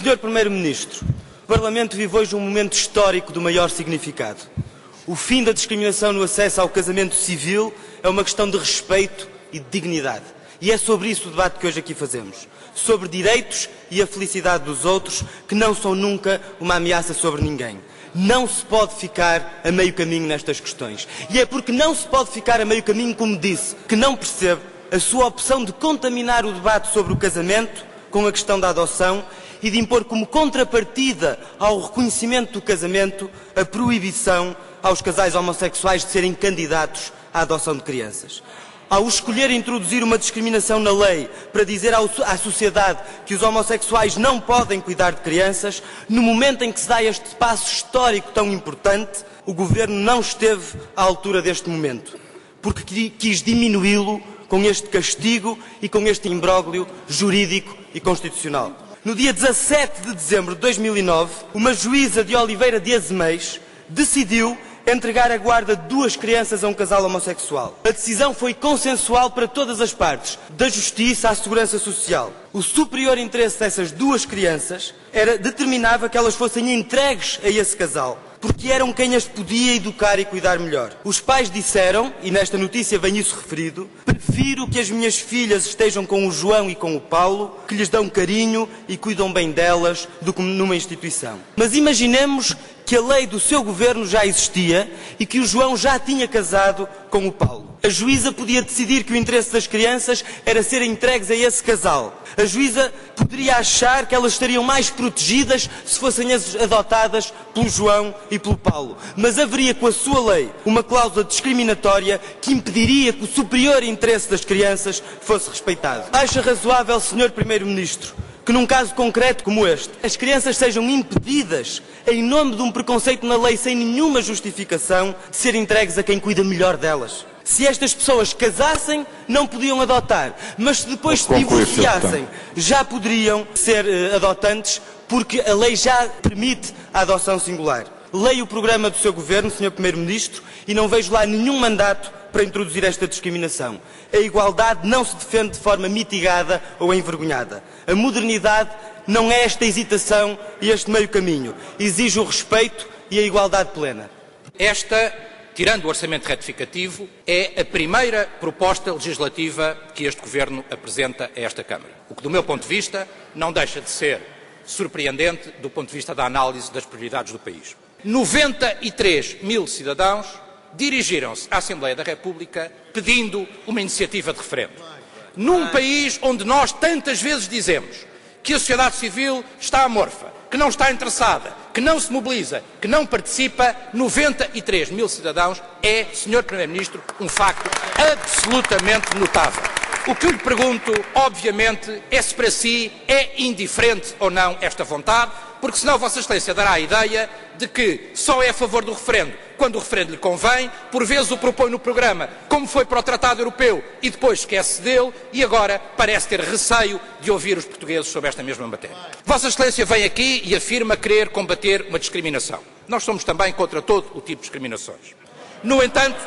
Senhor Primeiro-Ministro, o Parlamento vive hoje um momento histórico do maior significado. O fim da discriminação no acesso ao casamento civil é uma questão de respeito e de dignidade. E é sobre isso o debate que hoje aqui fazemos. Sobre direitos e a felicidade dos outros, que não são nunca uma ameaça sobre ninguém. Não se pode ficar a meio caminho nestas questões. E é porque não se pode ficar a meio caminho, como disse, que não percebo a sua opção de contaminar o debate sobre o casamento com a questão da adoção e de impor como contrapartida ao reconhecimento do casamento a proibição aos casais homossexuais de serem candidatos à adoção de crianças. Ao escolher introduzir uma discriminação na lei para dizer à sociedade que os homossexuais não podem cuidar de crianças, no momento em que se dá este passo histórico tão importante, o Governo não esteve à altura deste momento, porque quis diminuí-lo com este castigo e com este imbróglio jurídico e constitucional. No dia 17 de dezembro de 2009, uma juíza de Oliveira de Azeméis decidiu entregar a guarda de 2 crianças a um casal homossexual. A decisão foi consensual para todas as partes, da Justiça à Segurança Social. O superior interesse dessas 2 crianças determinava que elas fossem entregues a esse casal, porque eram quem as podia educar e cuidar melhor. Os pais disseram, e nesta notícia vem isso referido: prefiro que as minhas filhas estejam com o João e com o Paulo, que lhes dão carinho e cuidam bem delas, do que numa instituição. Mas imaginemos que a lei do seu governo já existia e que o João já tinha casado com o Paulo. A juíza podia decidir que o interesse das crianças era serem entregues a esse casal. A juíza poderia achar que elas estariam mais protegidas se fossem adotadas pelo João e pelo Paulo. Mas haveria com a sua lei uma cláusula discriminatória que impediria que o superior interesse das crianças fosse respeitado. Acha razoável, Sr. Primeiro-Ministro, que num caso concreto como este, as crianças sejam impedidas, em nome de um preconceito na lei sem nenhuma justificação, de ser entregues a quem cuida melhor delas? Se estas pessoas casassem, não podiam adotar, mas se depois se divorciassem, já poderiam ser adotantes, porque a lei já permite a adoção singular. Leio o programa do seu governo, Sr. Primeiro-Ministro, e não vejo lá nenhum mandato para introduzir esta discriminação. A igualdade não se defende de forma mitigada ou envergonhada. A modernidade não é esta hesitação e este meio caminho. Exige o respeito e a igualdade plena. Esta, tirando o orçamento retificativo, é a primeira proposta legislativa que este Governo apresenta a esta Câmara. O que, do meu ponto de vista, não deixa de ser surpreendente do ponto de vista da análise das prioridades do país. 93 mil cidadãos dirigiram-se à Assembleia da República pedindo uma iniciativa de referendo. Num país onde nós tantas vezes dizemos que a sociedade civil está amorfa, que não está interessada, que não se mobiliza, que não participa, 93 mil cidadãos é, Sr. Primeiro-Ministro, um facto absolutamente notável. O que eu lhe pergunto, obviamente, é se para si é indiferente ou não esta vontade, porque senão Vossa Excelência dará a ideia de que só é a favor do referendo quando o referendo lhe convém, por vezes o propõe no programa, como foi para o Tratado Europeu, e depois esquece dele, e agora parece ter receio de ouvir os portugueses sobre esta mesma matéria. Vossa Excelência vem aqui e afirma querer combater uma discriminação. Nós somos também contra todo o tipo de discriminações. No entanto,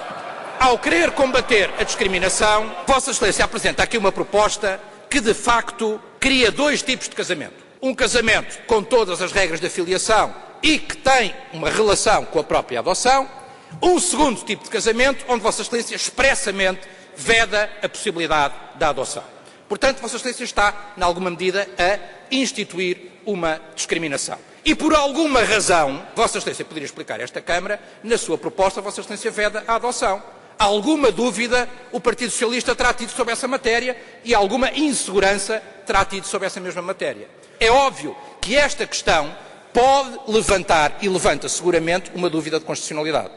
ao querer combater a discriminação, Vossa Excelência apresenta aqui uma proposta que, de facto, cria 2 tipos de casamento. Um casamento com todas as regras de filiação e que tem uma relação com a própria adoção. Um segundo tipo de casamento, onde Vossa Excelência expressamente veda a possibilidade da adoção. Portanto, Vossa Excelência está, em alguma medida, a instituir uma discriminação. E por alguma razão, Vossa Excelência poderia explicar a esta Câmara, na sua proposta, Vossa Excelência veda a adoção. Alguma dúvida o Partido Socialista terá tido sobre essa matéria e alguma insegurança terá tido sobre essa mesma matéria. É óbvio que esta questão pode levantar, e levanta seguramente, uma dúvida de constitucionalidade.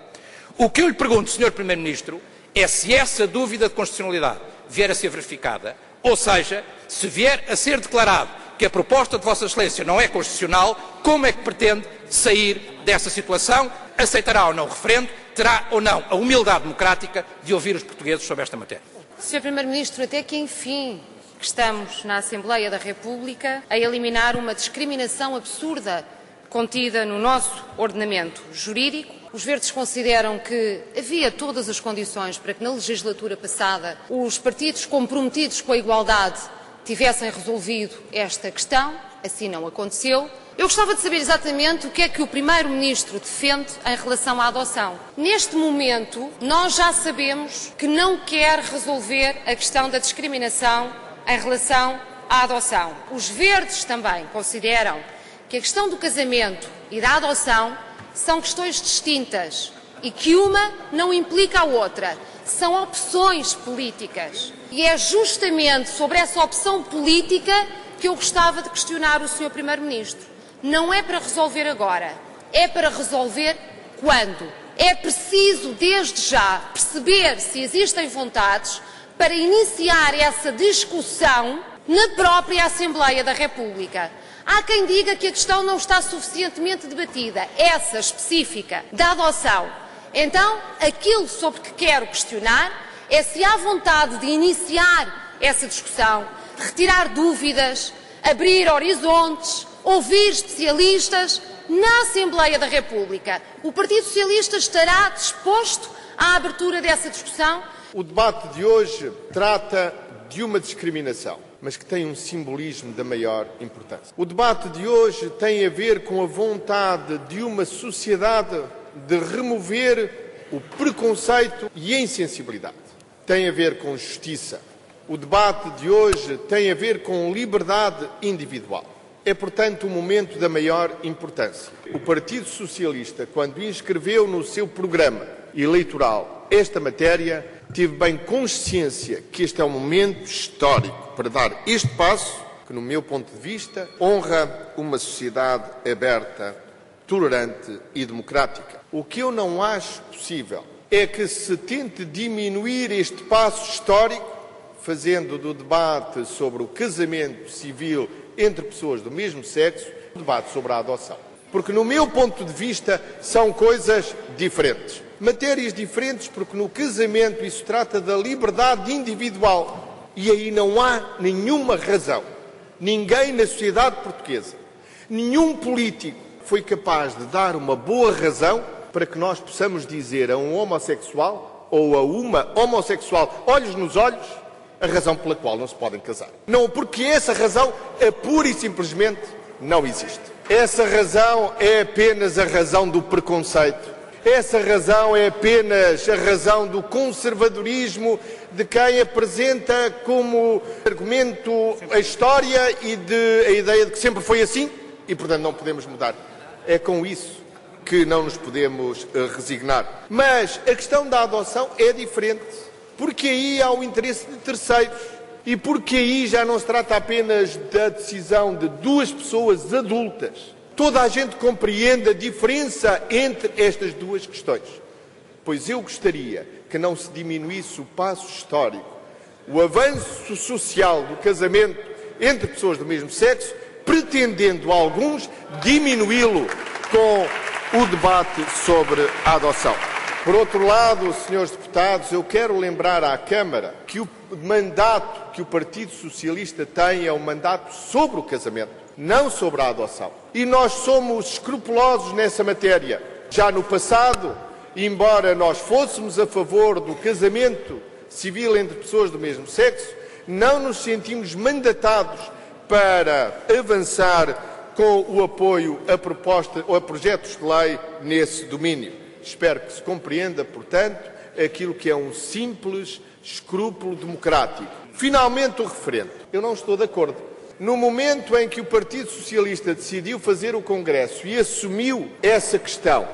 O que eu lhe pergunto, Sr. Primeiro-Ministro, é se essa dúvida de constitucionalidade vier a ser verificada, ou seja, se vier a ser declarado que a proposta de Vossa Excelência não é constitucional, como é que pretende sair dessa situação? Aceitará ou não o referendo? Terá ou não a humildade democrática de ouvir os portugueses sobre esta matéria? Sr. Primeiro-Ministro, até que enfim estamos na Assembleia da República a eliminar uma discriminação absurda contida no nosso ordenamento jurídico. Os Verdes consideram que havia todas as condições para que na legislatura passada os partidos comprometidos com a igualdade tivessem resolvido esta questão. assim não aconteceu. Eu gostava de saber exatamente o que é que o Primeiro-Ministro defende em relação à adoção. Neste momento, nós já sabemos que não quer resolver a questão da discriminação em relação à adoção. Os verdes também consideram que a questão do casamento e da adoção são questões distintas e que uma não implica a outra. São opções políticas. E é justamente sobre essa opção política que eu gostava de questionar o Sr. Primeiro-Ministro. Não é para resolver agora, é para resolver quando? É preciso, desde já, perceber se existem vontades para iniciar essa discussão na própria Assembleia da República. Há quem diga que a questão não está suficientemente debatida, essa específica da adoção. Então, aquilo sobre que quero questionar é se há vontade de iniciar essa discussão, retirar dúvidas, abrir horizontes, ouvir especialistas na Assembleia da República. O Partido Socialista estará disposto à abertura dessa discussão? O debate de hoje trata de uma discriminação, mas que tem um simbolismo da maior importância. O debate de hoje tem a ver com a vontade de uma sociedade de remover o preconceito e a insensibilidade. Tem a ver com justiça. O debate de hoje tem a ver com liberdade individual. É, portanto, um momento da maior importância. O Partido Socialista, quando inscreveu no seu programa eleitoral esta matéria, teve bem consciência que este é um momento histórico para dar este passo que, no meu ponto de vista, honra uma sociedade aberta, tolerante e democrática. O que eu não acho possível é que se tente diminuir este passo histórico, fazendo do debate sobre o casamento civil entre pessoas do mesmo sexo, um debate sobre a adoção. Porque, no meu ponto de vista, são coisas diferentes. Matérias diferentes, porque no casamento isso trata da liberdade individual. E aí não há nenhuma razão. Ninguém na sociedade portuguesa, nenhum político foi capaz de dar uma boa razão para que nós possamos dizer a um homossexual ou a uma homossexual, olhos nos olhos, a razão pela qual não se podem casar. Não, porque essa razão é pura e simplesmente não existe. Essa razão é apenas a razão do preconceito. Essa razão é apenas a razão do conservadorismo de quem apresenta como argumento a história e a ideia de que sempre foi assim e, portanto, não podemos mudar. É com isso que não nos podemos resignar. Mas a questão da adoção é diferente, porque aí há o interesse de terceiros e porque aí já não se trata apenas da decisão de duas pessoas adultas. Toda a gente compreende a diferença entre estas duas questões. Pois eu gostaria que não se diminuísse o passo histórico, o avanço social do casamento entre pessoas do mesmo sexo, pretendendo alguns diminuí-lo com o debate sobre a adoção. Por outro lado, senhores deputados, eu quero lembrar à Câmara que o mandato que o Partido Socialista tem é um mandato sobre o casamento, não sobre a adoção. E nós somos escrupulosos nessa matéria. Já no passado, embora nós fôssemos a favor do casamento civil entre pessoas do mesmo sexo, não nos sentimos mandatados para avançar com o apoio a propostas ou a projetos de lei nesse domínio. Espero que se compreenda, portanto, aquilo que é um simples escrúpulo democrático. Finalmente, o referendo. Eu não estou de acordo. No momento em que o Partido Socialista decidiu fazer o Congresso e assumiu essa questão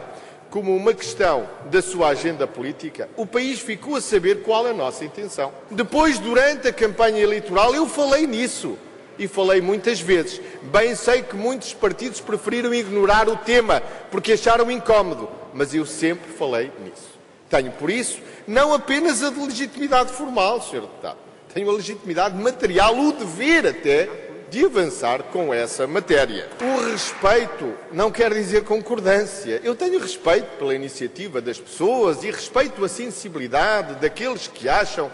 como uma questão da sua agenda política, o país ficou a saber qual é a nossa intenção. Depois, durante a campanha eleitoral, eu falei nisso. E falei muitas vezes. Bem sei que muitos partidos preferiram ignorar o tema, porque acharam incómodo. Mas eu sempre falei nisso. Tenho, por isso, não apenas a de legitimidade formal, Sr. Deputado. Tenho a legitimidade material, o dever até, de avançar com essa matéria. O respeito não quer dizer concordância. Eu tenho respeito pela iniciativa das pessoas e respeito a sensibilidade daqueles que acham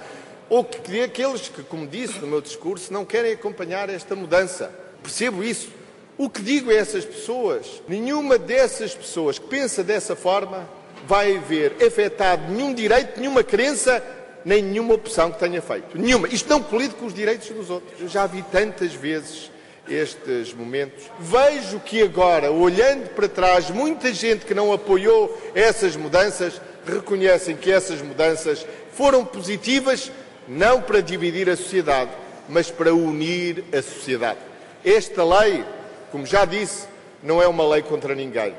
ou que aqueles que, como disse no meu discurso, não querem acompanhar esta mudança. Percebo isso. O que digo a essas pessoas, nenhuma dessas pessoas que pensa dessa forma vai ver afetado nenhum direito, nenhuma crença, nem nenhuma opção que tenha feito. Nenhuma. Isto não colide com os direitos dos outros. Eu já vi tantas vezes estes momentos. Vejo que agora, olhando para trás, muita gente que não apoiou essas mudanças reconhecem que essas mudanças foram positivas, não para dividir a sociedade, mas para unir a sociedade. Esta lei, como já disse, não é uma lei contra ninguém.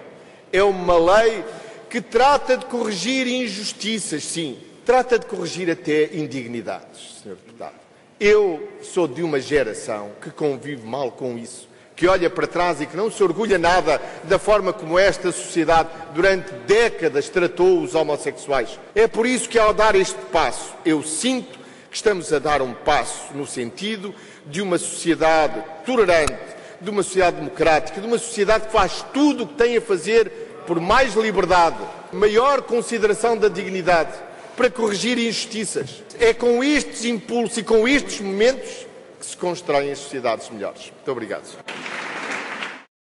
É uma lei que trata de corrigir injustiças, sim. Trata de corrigir até indignidades, Sr. Deputado. Eu sou de uma geração que convive mal com isso, que olha para trás e que não se orgulha nada da forma como esta sociedade durante décadas tratou os homossexuais. É por isso que, ao dar este passo, eu sinto que estamos a dar um passo no sentido de uma sociedade tolerante, de uma sociedade democrática, de uma sociedade que faz tudo o que tem a fazer por mais liberdade, maior consideração da dignidade, para corrigir injustiças. É com estes impulsos e com estes momentos que se constroem as sociedades melhores. Muito obrigado.